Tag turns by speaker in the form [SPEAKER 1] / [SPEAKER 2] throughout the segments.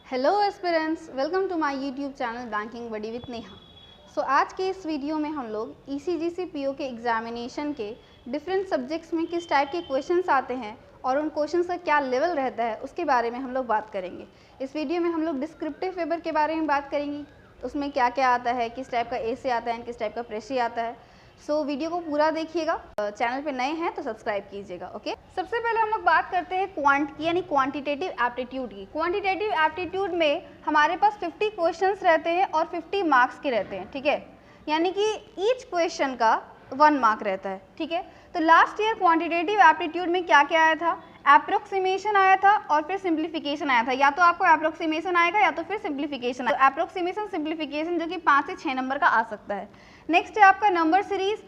[SPEAKER 1] Hello aspirants, welcome to my YouTube channel banking buddy with Neha. So आज के इस video में हम लोग ईसीजीसी पीओ के एग्जामिनेशन के डिफरेंट सब्जेक्ट्स में किस टाइप के क्वेश्चंस आते हैं और उन क्वेश्चंस का क्या लेवल रहता है उसके बारे में हम लोग बात करेंगे। इस वीडियो में हम लोग डिस्क्रिप्टिव पेपर के बारे में बात करेंगे, उसमें क्या क्या आता है, किस टाइप का एसे आता है, किस टाइप का प्रेसी आता है। सो वीडियो को पूरा देखिएगा। चैनल पे नए हैं तो सब्सक्राइब कीजिएगा। ओके, सबसे पहले हम लोग बात करते हैं क्वांट की यानी क्वांटिटेटिव एप्टीट्यूड की। क्वांटिटेटिव एप्टीट्यूड में हमारे पास 50 क्वेश्चंस रहते हैं और 50 मार्क्स के रहते हैं, ठीक है, यानी कि ईच क्वेश्चन का 1 मार्क रहता है, ठीक है। तो लास्ट ईयर क्वांटिटेटिव एप्टीट्यूड में क्या क्या आया था? अप्रोक्सीमेशन आया था और फिर सिंप्लीफिकेशन आया था। या तो आपको अप्रोक्सीमेशन आएगा या तो फिर सिंप्लीफिकेशन। तो अप्रोक्सीमेशन सिंप्लीफिकेशन जो कि 5 से 6 नंबर का आ सकता है। नेक्स्ट है आपका number series.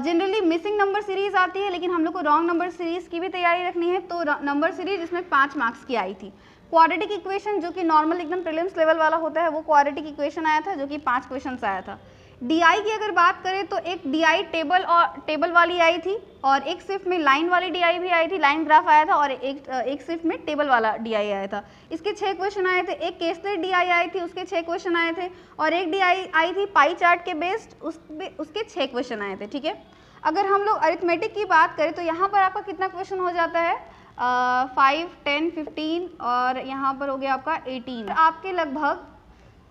[SPEAKER 1] Generally missing number series आती है, लेकिन हम लोग को रॉन्ग नंबर सीरीज की भी तैयारी रखनी है, तो नंबर सीरीज इसमें 5 मार्क्स की आई थी। क्वाड्रेटिक इक्वेशन जो कि नॉर्मल एकदम प्रीलिम्स लेवल वाला होता है, वो क्वाड्रेटिक इक्वेशन आया था जो कि 5 क्वेश्चन आया था। डीआई की अगर बात करें तो एक डीआई टेबल वाली आई थी और एक सिर्फ में लाइन वाली डीआई भी आई थी, लाइन ग्राफ आया था, और एक सिर्फ में टेबल वाला डीआई आया था। इसके 6 क्वेश्चन आए थे। एक केसलेट डीआई आई थी, उसके 6 क्वेश्चन आए थे, और एक डीआई आई थी पाई चार्ट के बेस्ड, उसके 6 क्वेश्चन आए थे, ठीक है। अगर हम लोग अरिथमेटिक की बात करें तो यहाँ पर आपका कितना क्वेश्चन हो जाता है? 5, 10, 15 और यहाँ पर हो गया आपका 18। आपके लगभग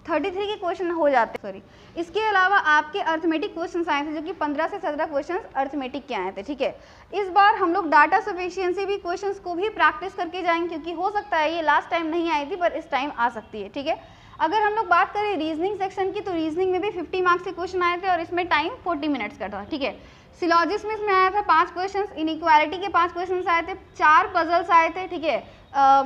[SPEAKER 1] 33 के क्वेश्चन हो जाते हैं। सॉरी, इसके अलावा आपके अर्थमेटिक क्वेश्चन आए थे जो कि 15 से 17 क्वेश्चन अर्थमेटिक के आए थे, ठीक है। इस बार हम लोग डाटा सफिशिएंसी भी क्वेश्चंस को भी प्रैक्टिस करके जाएंगे, क्योंकि हो सकता है ये लास्ट टाइम नहीं आई थी पर इस टाइम आ सकती है, ठीक है। अगर हम लोग बात करें रीजनिंग सेक्शन की, तो रीजनिंग में भी 50 मार्क्स के क्वेश्चन आए थे और इसमें टाइम 40 मिनट्स का था, ठीक है। सिलॉजिस्ट में इसमें आया था 5 क्वेश्चन, इनइक्वालिटी के 5 क्वेश्चन आए थे, 4 पजल्स आए थे, ठीक है।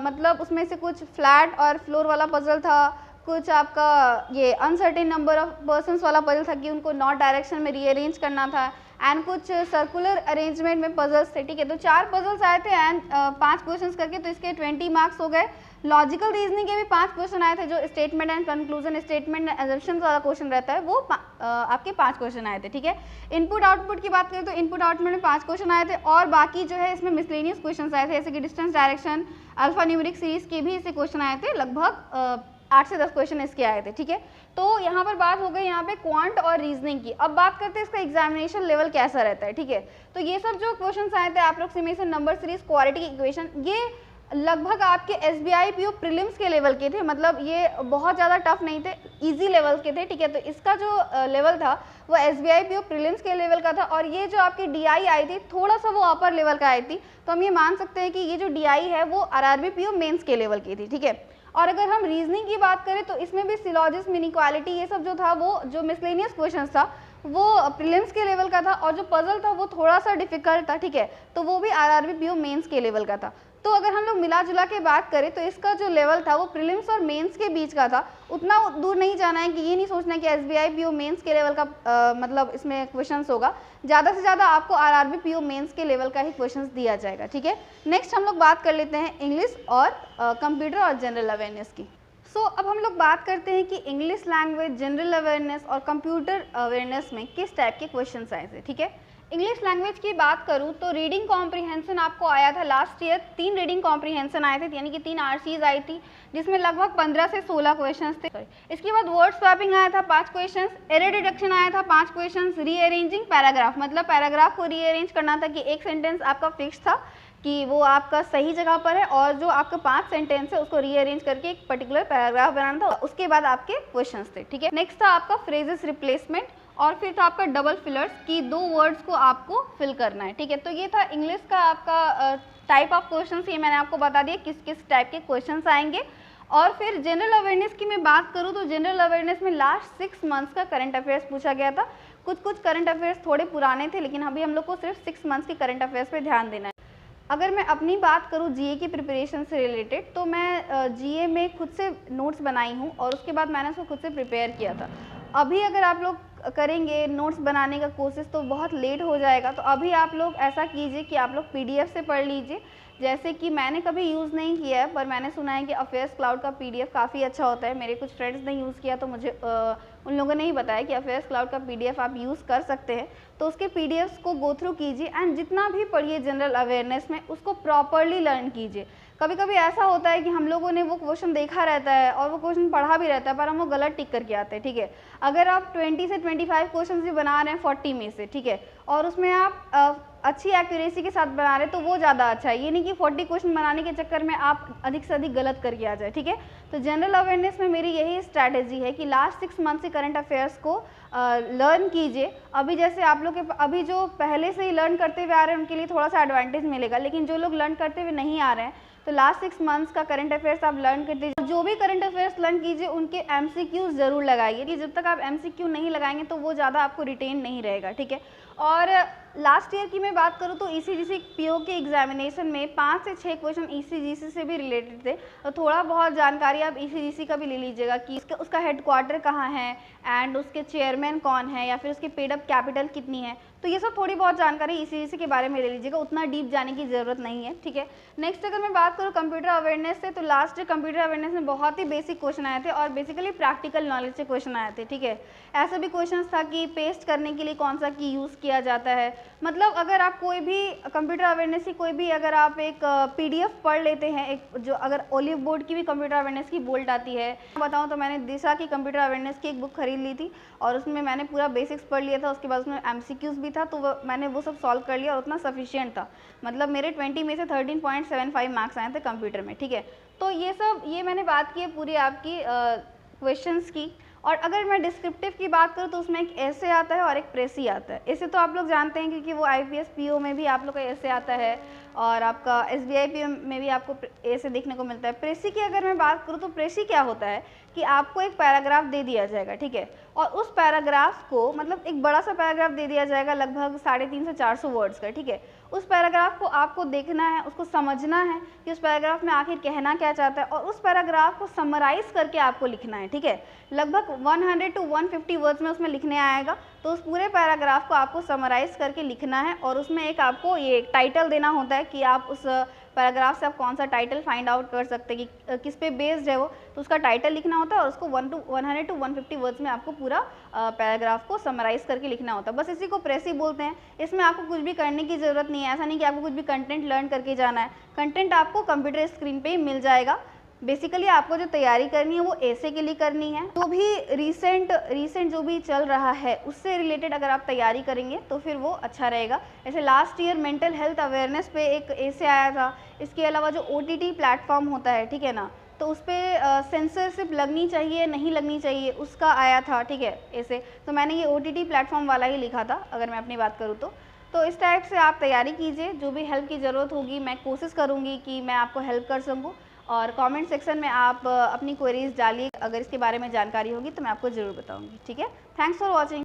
[SPEAKER 1] मतलब उसमें से कुछ फ्लैट और फ्लोर वाला पजल था, कुछ आपका ये अनसर्टेन नंबर ऑफ पर्सन्स वाला पजल था कि उनको नॉर्थ डायरेक्शन में रीअरेंज करना था, एंड कुछ सर्कुलर अरेंजमेंट में पजल्स थे, ठीक है। तो 4 पजल्स आए थे एंड 5 क्वेश्चंस करके, तो इसके 20 मार्क्स हो गए। लॉजिकल रीजनिंग के भी 5 क्वेश्चन आए थे, जो statement and conclusion, statement and assumption वाला क्वेश्चन रहता है, वो आपके 5 क्वेश्चन आए थे, ठीक है। इनपुट आउटपुट की बात करें तो इनपुट आउटपुट में 5 क्वेश्चन आए थे, और बाकी जो है इसमें मिसलेनियस क्वेश्चन आए थे, जैसे कि distance direction, alpha numeric series के भी इससे क्वेश्चन आए थे। लगभग 8 से 10 क्वेश्चन इसके आए थे, ठीक है। तो यहाँ पर बात हो गई यहाँ पे क्वांट और रीजनिंग की। अब बात करते हैं इसका एग्जामिनेशन लेवल कैसा रहता है, ठीक है। तो ये सब जो क्वेश्चन आए थे, approximation, number series, quadratic equation, ये लगभग आपके एसबीआई पीओ प्रीलिम्स के लेवल के थे। मतलब ये बहुत ज़्यादा टफ नहीं थे, इजी लेवल के थे, ठीक है। तो इसका जो लेवल था वो एसबीआई पीओ प्रीलिम्स के लेवल का था, और ये जो आपकी डीआई आई थी थोड़ा सा वो अपर लेवल का आई थी। तो हम ये मान सकते हैं कि ये जो डीआई है वो आरआरबी पीओ मेंस के लेवल की थी, ठीक है। और अगर हम रीजनिंग की बात करें तो इसमें भी सिलॉजिज्म, इनइक्वालिटी, ये सब जो था, वो जो मिसलेनियस क्वेश्चंस था वो प्रीलिम्स के लेवल का था, और जो पजल था वो थोड़ा सा डिफिकल्ट था, ठीक है। तो वो भी आरआरबी पीओ मेंस के लेवल का था। तो अगर हम लोग मिला जुला के बात करें तो इसका जो लेवल था वो प्रीलिम्स और मेंस के बीच का था। उतना दूर नहीं जाना है कि ये नहीं सोचना है कि एसबीआई पीओ मेंस के लेवल का मतलब इसमें क्वेश्चंस होगा। ज़्यादा से ज़्यादा आपको आरआरबी पीओ मेंस के लेवल का ही क्वेश्चंस दिया जाएगा, ठीक है। नेक्स्ट हम लोग बात कर लेते हैं इंग्लिश और कंप्यूटर और जनरल अवेयरनेस की। अब हम लोग बात करते हैं कि इंग्लिश लैंग्वेज, जनरल अवेयरनेस और कंप्यूटर अवेयरनेस में किस टाइप के क्वेश्चंस आए थे, ठीक है। इंग्लिश लैंग्वेज की बात करूं तो रीडिंग कॉम्प्रीहेंशन आपको आया था लास्ट ईयर। 3 रीडिंग कॉम्प्रीहेंशन आए थे, यानी कि 3 आरसीज आई थी, जिसमें लगभग 15 से 16 क्वेश्चंस थे। इसके बाद वर्ड स्वैपिंग आया था 5 क्वेश्चंस, एरर डिटेक्शन आया था 5 क्वेश्चंस, रीअरेंजिंग पैराग्राफ, मतलब पैराग्राफ को रीअरेंज करना था कि एक सेंटेंस आपका फिक्स था कि वो आपका सही जगह पर है, और जो आपका 5 सेंटेंस है उसको रीअरेंज करके एक पर्टिकुलर पैराग्राफ बनाना था। उसके बाद आपके क्वेश्चंस थे, ठीक है। नेक्स्ट था आपका फ्रेजेस रिप्लेसमेंट, और फिर था आपका डबल फिलर्स की 2 वर्ड्स को आपको फिल करना है, ठीक है। तो ये था इंग्लिश का आपका टाइप ऑफ क्वेश्चंस। ये मैंने आपको बता दिया किस किस टाइप के क्वेश्चंस आएंगे। और फिर जनरल अवेयरनेस की मैं बात करूँ तो जनरल अवेयरनेस में लास्ट 6 मंथ्स का करंट अफेयर्स पूछा गया था। कुछ करंट अफेयर्स थोड़े पुराने थे, लेकिन अभी हम लोग को सिर्फ 6 मंथ्स के करंट अफेयर्स पे ध्यान देना है। अगर मैं अपनी बात करूँ जीए की प्रिपरेशन से रिलेटेड, तो मैं जीए में खुद से नोट्स बनाई हूँ और उसके बाद मैंने उसको खुद से प्रिपेयर किया था। अभी अगर आप लोग करेंगे नोट्स बनाने का कोशिश तो बहुत लेट हो जाएगा। तो अभी आप लोग ऐसा कीजिए कि आप लोग पीडीएफ से पढ़ लीजिए, जैसे कि मैंने कभी यूज़ नहीं किया है, पर मैंने सुना है कि अफेयर्स क्लाउड का पीडीएफ काफ़ी अच्छा होता है। मेरे कुछ फ्रेंड्स ने यूज़ किया तो मुझे उन लोगों ने ही बताया कि अफेयर्स क्लाउड का पीडीएफ आप यूज़ कर सकते हैं। तो उसके पीडीएफ्स को गो थ्रू कीजिए एंड जितना भी पढ़िए जनरल अवेयरनेस में उसको प्रॉपरली लर्न कीजिए। कभी कभी ऐसा होता है कि हम लोगों ने वो क्वेश्चन देखा रहता है और वो क्वेश्चन पढ़ा भी रहता है, पर हम वो गलत टिक करके आते हैं, ठीक है। अगर आप 20 से 25 क्वेश्चन भी बना रहे हैं 40 में से, ठीक है, और उसमें आप अच्छी एक्यूरेसी के साथ बना रहे हैं तो वो ज़्यादा अच्छा है। ये नहीं कि 40 क्वेश्चन बनाने के चक्कर में आप अधिक से अधिक गलत करके आ जाए, ठीक है। तो जनरल अवेयरनेस में मेरी यही स्ट्रैटेजी है कि लास्ट 6 मंथ से करंट अफेयर्स को लर्न कीजिए। अभी जैसे आप लोग के अभी जो पहले से ही लर्न करते हुए आ रहे हैं उनके लिए थोड़ा सा एडवांटेज मिलेगा, लेकिन जो लोग लर्न करते हुए नहीं आ रहे हैं तो लास्ट 6 मंथ्स का करंट अफेयर्स आप लर्न कर दीजिए। जो भी करंट अफेयर्स लर्न कीजिए उनके एमसीक्यूज जरूर लगाइए, कि जब तक आप एमसीक्यू नहीं लगाएंगे तो वो ज़्यादा आपको रिटेन नहीं रहेगा, ठीक है। और लास्ट ईयर की मैं बात करूँ तो ईसीजीसी पीओ के एग्जामिनेशन में 5 से 6 क्वेश्चन ईसीजीसी से भी रिलेटेड थे, तो थोड़ा बहुत जानकारी आप ईसीजीसी का भी ले लीजिएगा कि उसका हेडक्वार्टर कहाँ है एंड उसके चेयरमैन कौन है या फिर उसकी पेड अप कैपिटल कितनी है। तो ये सब थोड़ी बहुत जानकारी ईसीजीसी के बारे में ले लीजिएगा, उतना डीप जाने की ज़रूरत नहीं है, ठीक है। नेक्स्ट अगर मैं बात करूँ कंप्यूटर अवेयरनेस से, तो लास्ट ईयर कंप्यूटर अवेयरनेस में बहुत ही बेसिक क्वेश्चन आए थे और बेसिकली प्रैक्टिकल नॉलेज से क्वेश्चन आए थे, ठीक है। ऐसा भी क्वेश्चन था कि पेस्ट करने के लिए कौन सा की यूज़ किया जाता है। मतलब अगर आप कोई भी कंप्यूटर अवेयरनेस की कोई भी अगर आप एक पीडीएफ पढ़ लेते हैं, एक जो अगर ओलिव बोर्ड की भी कंप्यूटर अवेयरनेस की बोल्ट आती है, बताऊं तो मैंने दिशा की कंप्यूटर अवेयरनेस की एक बुक खरीद ली थी और उसमें मैंने पूरा बेसिक्स पढ़ लिया था, उसके बाद उसमें एमसीक्यूज भी था, तो मैंने वो सब सॉल्व कर लिया और उतना सफिशिएंट था। मतलब मेरे 20 में से 13.75 मार्क्स आए थे कंप्यूटर में, ठीक है। तो ये मैंने बात की है पूरी आपकी क्वेश्चंस की। और अगर मैं डिस्क्रिप्टिव की बात करूँ तो उसमें एक ऐसे आता है और एक प्रेसी आता है। ऐसे तो आप लोग जानते हैं क्योंकि वो आईपीएस पीओ में भी आप लोग का ऐसे आता है और आपका एसबीआई पीओ में भी आपको ऐसे देखने को मिलता है। प्रेसी की अगर मैं बात करूँ तो प्रेसी क्या होता है कि आपको एक पैराग्राफ दे दिया जाएगा, ठीक है, और उस पैराग्राफ को मतलब एक बड़ा सा पैराग्राफ दे दिया जाएगा लगभग 350 से 400 वर्ड्स का, ठीक है। उस पैराग्राफ को आपको देखना है, उसको समझना है कि उस पैराग्राफ में आखिर कहना क्या चाहता है और उस पैराग्राफ को समराइज करके आपको लिखना है, ठीक है। लगभग 100 to 150 वर्ड्स में उसमें लिखने आएगा, तो उस पूरे पैराग्राफ को आपको समराइज करके लिखना है और उसमें एक आपको ये टाइटल देना होता है कि आप उस पैराग्राफ से आप कौन सा टाइटल फाइंड आउट कर सकते हैं कि किस पे बेस्ड है वो, तो उसका टाइटल लिखना होता है और उसको 100 to 150 वर्ड्स में आपको पूरा पैराग्राफ को समराइज करके लिखना होता है। बस इसी को प्रेसी बोलते हैं। इसमें आपको कुछ भी करने की ज़रूरत नहीं है, ऐसा नहीं कि आपको कुछ भी कंटेंट लर्न करके जाना है। कंटेंट आपको कंप्यूटर स्क्रीन पे ही मिल जाएगा। बेसिकली आपको जो तैयारी करनी है वो ऐसे के लिए करनी है। जो भी रीसेंट जो भी चल रहा है उससे रिलेटेड अगर आप तैयारी करेंगे तो फिर वो अच्छा रहेगा। जैसे last year mental health awareness पे एक ऐसे आया था। इसके अलावा जो OTT प्लेटफॉर्म होता है, ठीक है ना, तो उस पर सेंसरशिप लगनी चाहिए नहीं लगनी चाहिए उसका आया था, ठीक है, ऐसे। तो मैंने ये OTT प्लेटफॉर्म वाला ही लिखा था अगर मैं अपनी बात करूँ तो इस टाइप से आप तैयारी कीजिए। जो भी हेल्प की ज़रूरत होगी मैं कोशिश करूँगी कि मैं आपको हेल्प कर सकूँ और कमेंट सेक्शन में आप अपनी क्वेरीज डालिए। अगर इसके बारे में जानकारी होगी तो मैं आपको ज़रूर बताऊँगी, ठीक है। Thanks for watching.